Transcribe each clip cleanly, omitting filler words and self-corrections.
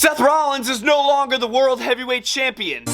Seth Rollins is no longer the World Heavyweight Champion.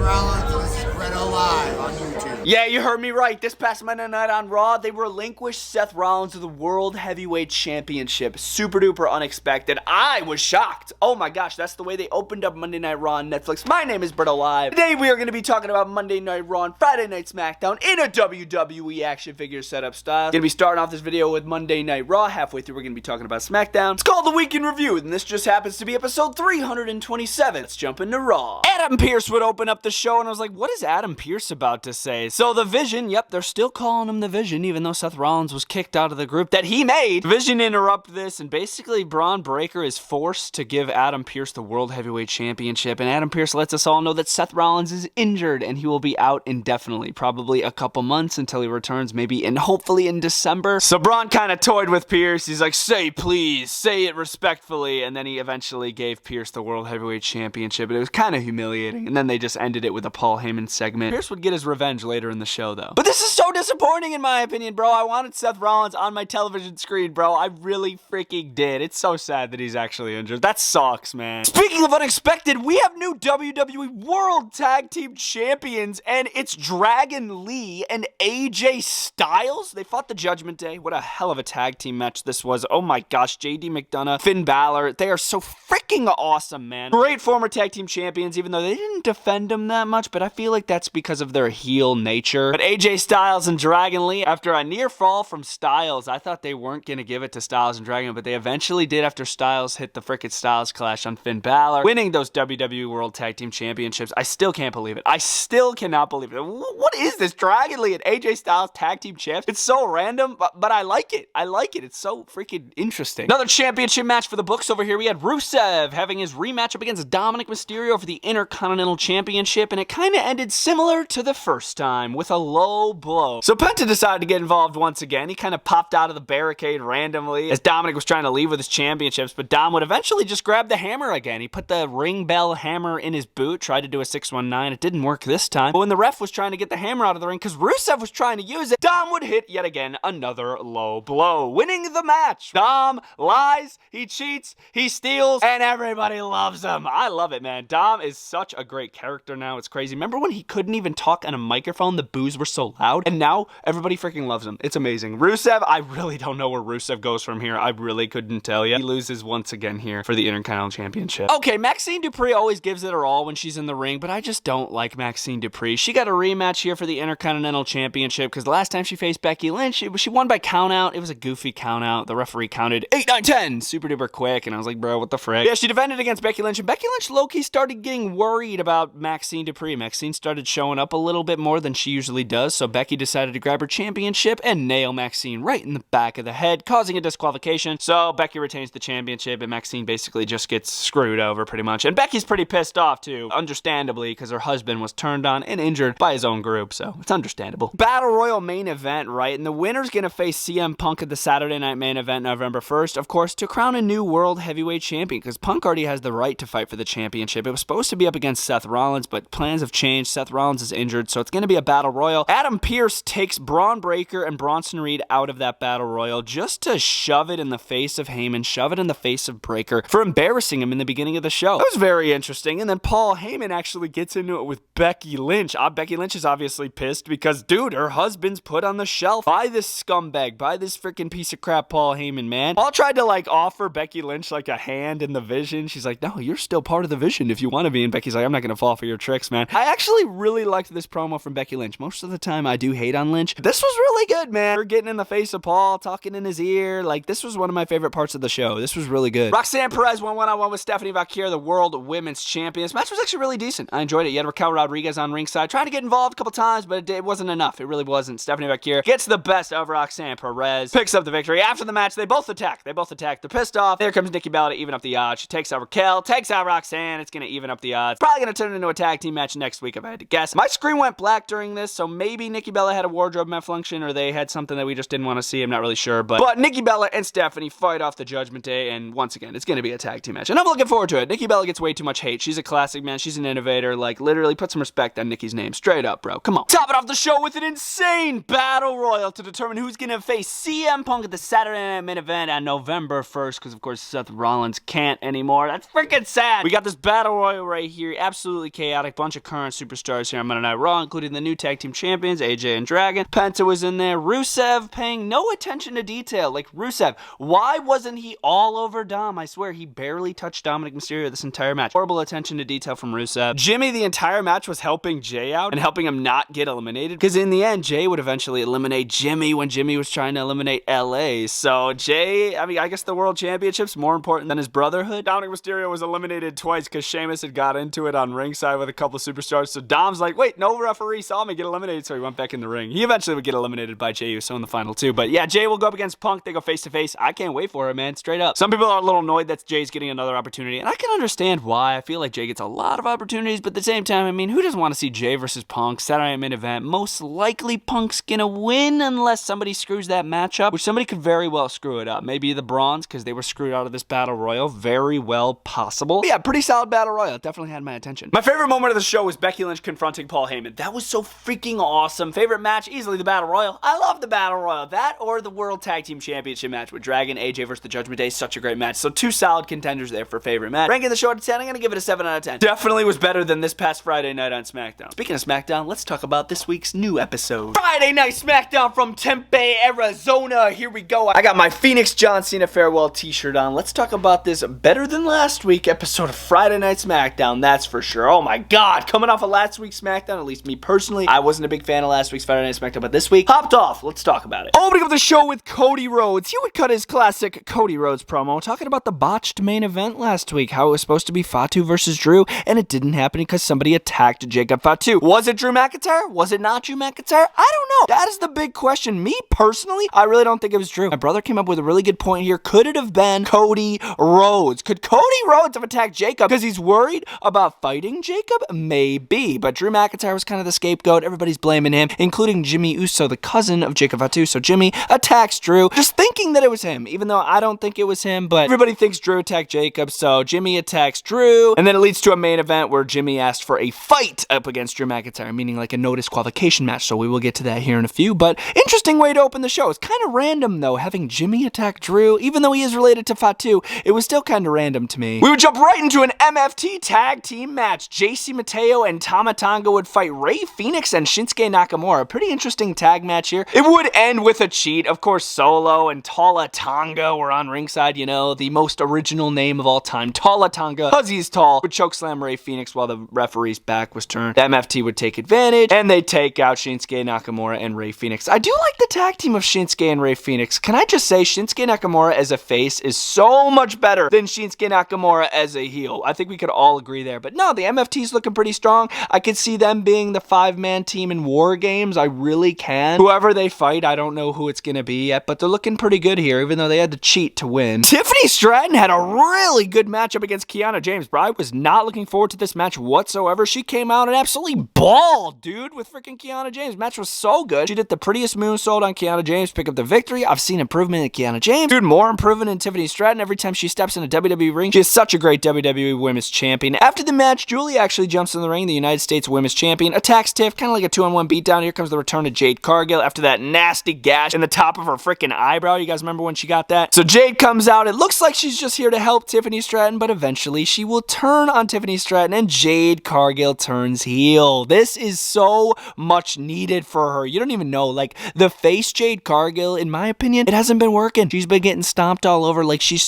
Rollins, this is Bretto live on YouTube. Yeah, you heard me right. This past Monday night on Raw, they relinquished Seth Rollins to the World Heavyweight Championship. Super duper unexpected. I was shocked. Oh my gosh, that's the way they opened up Monday Night Raw on Netflix. My name is Bretto Live. Today we are going to be talking about Monday Night Raw and Friday Night Smackdown in a WWE action figure setup style. Going to be starting off this video with Monday Night Raw. Halfway through, we're going to be talking about Smackdown. It's called The Week in Review, and this just happens to be episode 327. Let's jump into Raw. Adam Pearce would open up the show, and I was like, what is Adam Pearce about to say? So the Vision, yep, they're still calling him the Vision, even though Seth Rollins was kicked out of the group that he made. Vision interrupt this, and basically Braun Breaker is forced to give Adam Pearce the World Heavyweight Championship, and Adam Pearce lets us all know that Seth Rollins is injured, and he will be out indefinitely, probably a couple months until he returns, maybe hopefully in December. So Braun kind of toyed with Pearce. He's like, say please, say it respectfully, and then he eventually gave Pearce the World Heavyweight Championship, but it was kind of humiliating, and then they just ended it with a Paul Heyman segment. Pearce would get his revenge later in the show, though. But this is so disappointing in my opinion, bro. I wanted Seth Rollins on my television screen, bro. I really freaking did. It's so sad that he's actually injured. That sucks, man. Speaking of unexpected, we have new WWE World Tag Team Champions, and it's Dragon Lee and AJ Styles. They fought the Judgment Day. What a hell of a tag team match this was. Oh my gosh, JD McDonough, Finn Balor. They are so freaking awesome, man. Great former tag team champions, even though they didn't defend them that much, but I feel like that's because of their heel nature. But AJ Styles and Dragon Lee, after a near fall from Styles, I thought they weren't going to give it to Styles and Dragon, but they eventually did after Styles hit the frickin' Styles Clash on Finn Balor, winning those WWE World Tag Team Championships. I still can't believe it. I still cannot believe it. What is this? Dragon Lee and AJ Styles Tag Team Champs? It's so random, but I like it. I like it. It's so freaking interesting. Another championship match for the books over here. We had Rusev having his rematch up against Dominic Mysterio for the Intercontinental Championship, and it kind of ended similar to the first time with a low blow. So Penta decided to get involved once again. He kind of popped out of the barricade randomly as Dominic was trying to leave with his championships, but Dom would eventually just grab the hammer again. He put the ring bell hammer in his boot, tried to do a 619. It didn't work this time. But when the ref was trying to get the hammer out of the ring because Rusev was trying to use it, Dom would hit yet again another low blow, winning the match. Dom lies, he cheats, he steals, and everybody loves him. I love it, man. Dom is such a great character now. It's crazy. Remember when he couldn't even talk on a microphone? The boos were so loud, and now everybody freaking loves him. It's amazing. Rusev, I really don't know where Rusev goes from here. I really couldn't tell you. He loses once again here for the Intercontinental Championship. Okay, Maxine Dupree always gives it her all when she's in the ring, but I just don't like Maxine Dupree. She got a rematch here for the Intercontinental Championship because the last time she faced Becky Lynch, she won by countout. It was a goofy countout. The referee counted 8, 9, 10 super duper quick, and I was like, bro, what the frick? Yeah, she defended against Becky Lynch, and Becky Lynch low-key started getting worried about Maxine Dupree. Maxine started showing up a little bit more than she usually does, so Becky decided to grab her championship and nail Maxine right in the back of the head, causing a disqualification. So Becky retains the championship, and Maxine basically just gets screwed over pretty much. And Becky's pretty pissed off too, understandably, because her husband was turned on and injured by his own group, so it's understandable. Battle Royal main event, right? And the winner's gonna face CM Punk at the Saturday Night Main Event November 1st, of course, to crown a new World Heavyweight Champion, because Punk already has the right to fight for the championship. It was supposed to be up against Seth Rollins, but plans have changed. Seth Rollins is injured, so it's gonna be a Battle Royal. Adam Pearce takes Braun Breaker and Bronson Reed out of that Battle Royal just to shove it in the face of Heyman, shove it in the face of Breaker for embarrassing him in the beginning of the show. That was very interesting, and then Paul Heyman actually gets into it with Becky Lynch. Becky Lynch is obviously pissed because, dude, her husband's put on the shelf by this scumbag, by this freaking piece of crap Paul Heyman, man. Paul tried to, offer Becky Lynch, a hand in the Vision. She's like, no, you're still part of the Vision if you want to be, and Becky's like, I'm not going to fall for your tricks, man. I actually really liked this promo from Becky Lynch. Most of the time, I do hate on Lynch. This was really good, man. Her getting in the face of Paul, talking in his ear. This was one of my favorite parts of the show. This was really good. Roxanne Perez won one-on-one with Stephanie Valkyrie, the World Women's Champion. This match was actually really decent. I enjoyed it. You had Raquel Rodriguez on ringside, trying to get involved a couple times, but it wasn't enough. It really wasn't. Stephanie Valkyrie gets the best of Roxanne Perez, picks up the victory. After the match, they both attack. They're pissed off. There comes Nikki Bella to even up the odds. She takes out Raquel, takes out Roxanne. It's going to even up the odds. Probably going to turn into a tag team match next week if I had to guess. My screen went black during during this, so maybe Nikki Bella had a wardrobe malfunction or they had something that we just didn't want to see. I'm not really sure, but Nikki Bella and Stephanie fight off the Judgment Day, and once again, it's going to be a tag team match, and I'm looking forward to it. Nikki Bella gets way too much hate. She's a classic, man. She's an innovator. Like, literally put some respect on Nikki's name. Straight up, bro. Come on. Top it off the show with an insane battle royal to determine who's going to face CM Punk at the Saturday Night main event on November 1st, because, of course, Seth Rollins can't anymore. That's freaking sad. We got this battle royal right here. Absolutely chaotic. Bunch of current superstars here on Monday Night Raw, including the new tag team champions, AJ and Dragon. Penta was in there. Rusev paying no attention to detail. Like, Rusev, why wasn't he all over Dom? I swear, he barely touched Dominic Mysterio this entire match. Horrible attention to detail from Rusev. Jimmy, the entire match, was helping Jay out and helping him not get eliminated, because in the end, Jay would eventually eliminate Jimmy when Jimmy was trying to eliminate LA. So Jay, I mean, I guess the World Championship's more important than his brotherhood. Dominic Mysterio was eliminated twice because Sheamus had got into it on ringside with a couple of superstars. So Dom's like, wait, no referee saw me get eliminated, so he went back in the ring. He eventually would get eliminated by Jey Uso in the final two. But yeah, Jay will go up against Punk. They go face to face. I can't wait for it, man. Straight up. Some people are a little annoyed that Jay's getting another opportunity, and I can understand why. I feel like Jay gets a lot of opportunities, but at the same time, I mean, who doesn't want to see Jay versus Punk? Saturday Night main event. Most likely Punk's gonna win unless somebody screws that matchup, which somebody could very well screw it up. Maybe the Brawns, because they were screwed out of this battle royal. Very well possible. But yeah, pretty solid battle royal. It definitely had my attention. My favorite moment of the show was Becky Lynch confronting Paul Heyman. That was so freaking awesome. Favorite match, easily the battle royal. I love the battle royal. That or the World Tag Team Championship match with Dragon, AJ versus the Judgment Day. Such a great match. So two solid contenders there for favorite match. Ranking the show out of 10, I'm gonna give it a 7 out of 10. Definitely was better than this past Friday night on Smackdown. Speaking of Smackdown, let's talk about this week's new episode. Friday Night Smackdown from Tempe, Arizona. Here we go. I got my Phoenix John Cena farewell t-shirt on. Let's talk about this better than last week episode of Friday Night Smackdown, that's for sure. Oh my god, coming off of last week's Smackdown, at least me personally, I wasn't a big fan of last week's Friday Night Smackdown, but this week, hopped off. Let's talk about it. Opening up the show with Cody Rhodes. He would cut his classic Cody Rhodes promo talking about the botched main event last week, how it was supposed to be Fatu versus Drew, and it didn't happen because somebody attacked Jacob Fatu. Was it Drew McIntyre? Was it not Drew McIntyre? I don't know. That is the big question. Me personally, I really don't think it was Drew. My brother came up with a really good point here. Could it have been Cody Rhodes? Could Cody Rhodes have attacked Jacob because he's worried about fighting Jacob? Maybe. But Drew McIntyre was kind of the scapegoat. Everybody's blaming him, including Jimmy Uso, the cousin of Jacob Fatu. So Jimmy attacks Drew, just thinking that it was him, even though I don't think it was him, but everybody thinks Drew attacked Jacob, so Jimmy attacks Drew, and then it leads to a main event where Jimmy asked for a fight up against Drew McIntyre, meaning like a no disqualification match, so we will get to that here in a few, but interesting way to open the show. It's kind of random, though, having Jimmy attack Drew, even though he is related to Fatu. It was still kind of random to me. We would jump right into an MFT tag team match. JC Mateo and Tama Tonga would fight Rey Fenix and Shinsuke Nakamura. Pretty interesting tag match here. It would end with a cheat. Of course, Solo and Tala Tonga were on ringside, you know, the most original name of all time. Tala Tonga, because he's tall, would chokeslam Rey Fenix while the referee's back was turned. The MFT would take advantage, and they take out Shinsuke Nakamura and Rey Fenix. I do like the tag team of Shinsuke and Rey Fenix. Can I just say, Shinsuke Nakamura as a face is so much better than Shinsuke Nakamura as a heel. I think we could all agree there. But no, the MFT's looking pretty strong. I could see them being the 5-man team in War Games. I really can. Whoever they fight, I don't know who it's going to be yet, but they're looking pretty good here, even though they had to cheat to win. Tiffany Stratton had a really good matchup against Kiana James. I was not looking forward to this match whatsoever. She came out and absolutely balled, dude, with freaking Kiana James. Match was so good. She did the prettiest moonsault on Kiana James, pick up the victory. I've seen improvement in Kiana James. Dude, more improvement in Tiffany Stratton every time she steps in a WWE ring. She is such a great WWE Women's Champion. After the match, Julie actually jumps in the ring. The United States Women's Champion attacks Tiff, kind of like a 2-on-1 beatdown. Here comes the return of Jade Cargill after that nasty gash in the top of her freaking eyebrow. You guys remember when she got that? So Jade comes out. It looks like she's just here to help Tiffany Stratton, but eventually she will turn on Tiffany Stratton and Jade Cargill turns heel. This is so much needed for her. You don't even know, like, the face Jade Cargill, in my opinion, it hasn't been working. She's been getting stomped all over. Like, she's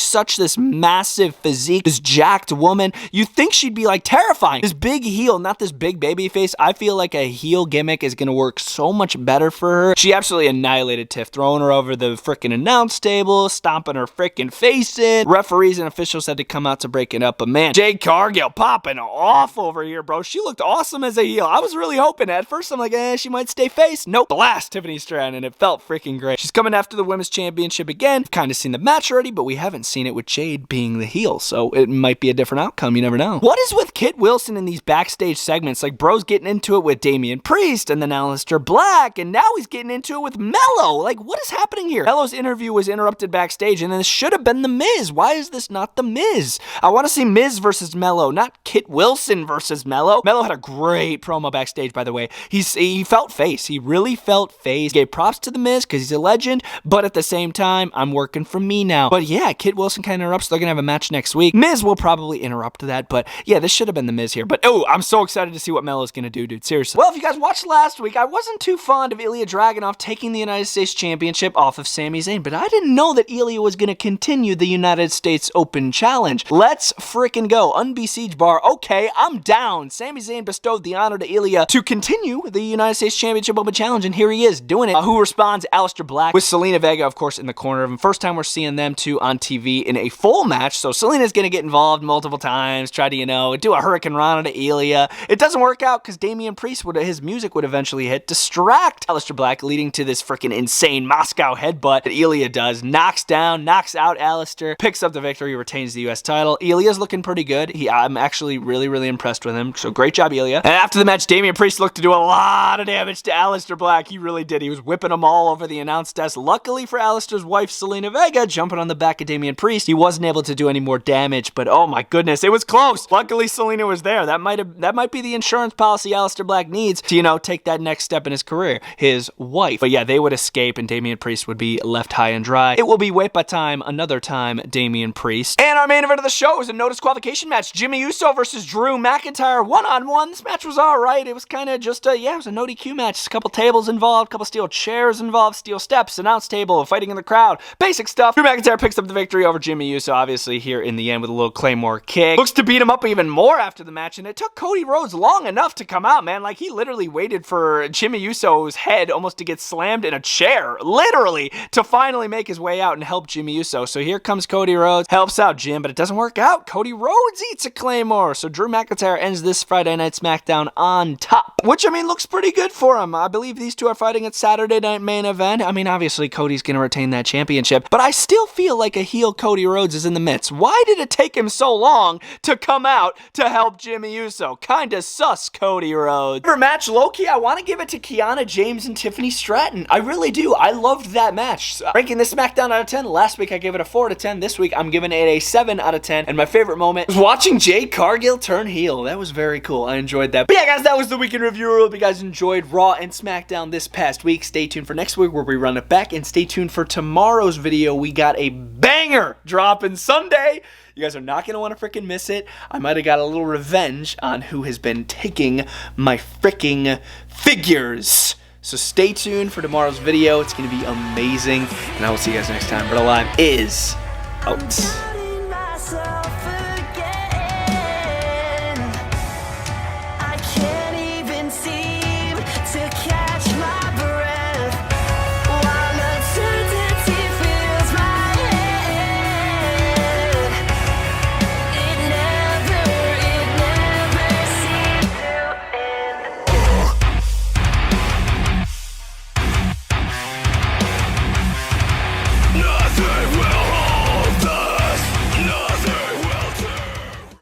such this massive physique, this jacked woman. You think she'd be, like, terrifying. This big heel, not this big baby face. I feel like a heel gimmick is gonna work so much better for her. She absolutely annihilated Tiff, throwing her over the freaking announce table, stomping her freaking face in. Referees and officials had to come out to break it up, but man, Jade Cargill popping off over here, bro. She looked awesome as a heel. I was really hoping at first. I'm like, she might stay face. Nope. Blast Tiffany Stratton, and it felt freaking great. She's coming after the Women's Championship again. We've kind of seen the match already, but we haven't seen it with Jade being the heel, so it might be a different outcome. You never know. What is with Kit Wilson in these backstage segments? Like, bro's getting into it it with Damian Priest and then Aleister Black, and now he's getting into it with Mello. Like, what is happening here? Mello's interview was interrupted backstage, and then this should have been The Miz. Why is this not The Miz? I want to see Miz versus Mello, not Kit Wilson versus Mello. Mello had a great promo backstage, by the way. He felt face. He really felt face. Gave props to The Miz because he's a legend, but at the same time, I'm working for me now. But yeah, Kit Wilson kind of interrupts. They're going to have a match next week. Miz will probably interrupt that, but yeah, this should have been The Miz here. But oh, I'm so excited to see what Mello's going to do, dude. Seriously. Well, if you guys watched last week, I wasn't too fond of Ilya Dragunov taking the United States Championship off of Sami Zayn, but I didn't know that Ilya was going to continue the United States Open Challenge. Let's freaking go. Unbesieged bar. Okay, I'm down. Sami Zayn bestowed the honor to Ilya to continue the United States Championship Open Challenge, and here he is doing it. Who responds? Aleister Black with Selena Vega, of course, in the corner of him. First time we're seeing them two on TV in a full match, so Selena's going to get involved multiple times, try to, do a Hurricane Rana to Ilya. It doesn't work out because Damian Priest, his music would eventually hit, distract Aleister Black, leading to this freaking insane Moscow headbutt that Ilya does. Knocks out Aleister, picks up the victory, retains the U.S. title. Ilya's looking pretty good. I'm actually really, really impressed with him, so great job, Ilya. And after the match, Damian Priest looked to do a lot of damage to Aleister Black. He really did. He was whipping him all over the announce desk. Luckily for Aleister's wife, Selena Vega, jumping on the back of Damian Priest, he wasn't able to do any more damage, but oh my goodness, it was close. Luckily, Selena was there. That might be the insurance policy Aleister Black needs to, take that next step in his career, his wife. But yeah, they would escape and Damian Priest would be left high and dry. It will be Wepa time, another time, Damian Priest. And our main event of the show is a no disqualification match. Jimmy Uso versus Drew McIntyre, one-on-one. This match was alright. It was kind of just it was a no DQ match. A couple tables involved, a couple steel chairs involved, steel steps, announce table, fighting in the crowd. Basic stuff. Drew McIntyre picks up the victory over Jimmy Uso, obviously here in the end with a little Claymore kick. Looks to beat him up even more after the match, and it took Cody Rhodes long enough to come out, man. Like, he literally waited for Jimmy Uso's head almost to get slammed in a chair, literally, to finally make his way out and help Jimmy Uso. So here comes Cody Rhodes, helps out Jim, but it doesn't work out. Cody Rhodes eats a Claymore. So Drew McIntyre ends this Friday Night SmackDown on top, which, looks pretty good for him. I believe these two are fighting at Saturday Night Main Event. Obviously, Cody's going to retain that championship, but I still feel like a heel Cody Rhodes is in the midst. Why did it take him so long to come out to help Jimmy Uso? Kinda sus, Cody Rhodes. For match, low-key, I want to give it to Kiana James and Tiffany Stratton. I really do. I loved that match. Ranking this SmackDown out of 10. Last week, I gave it a 4 out of 10. This week, I'm giving it a 7 out of 10. And my favorite moment was watching Jade Cargill turn heel. That was very cool. I enjoyed that. But yeah, guys, that was the weekend review. I hope you guys enjoyed Raw and SmackDown this past week. Stay tuned for next week where we run it back. And stay tuned for tomorrow's video. We got a banger dropping Sunday. You guys are not going to want to freaking miss it. I might have got a little revenge on who has been taking my freaking figures. So stay tuned for tomorrow's video. It's going to be amazing. And I will see you guys next time. Bretto Live is out.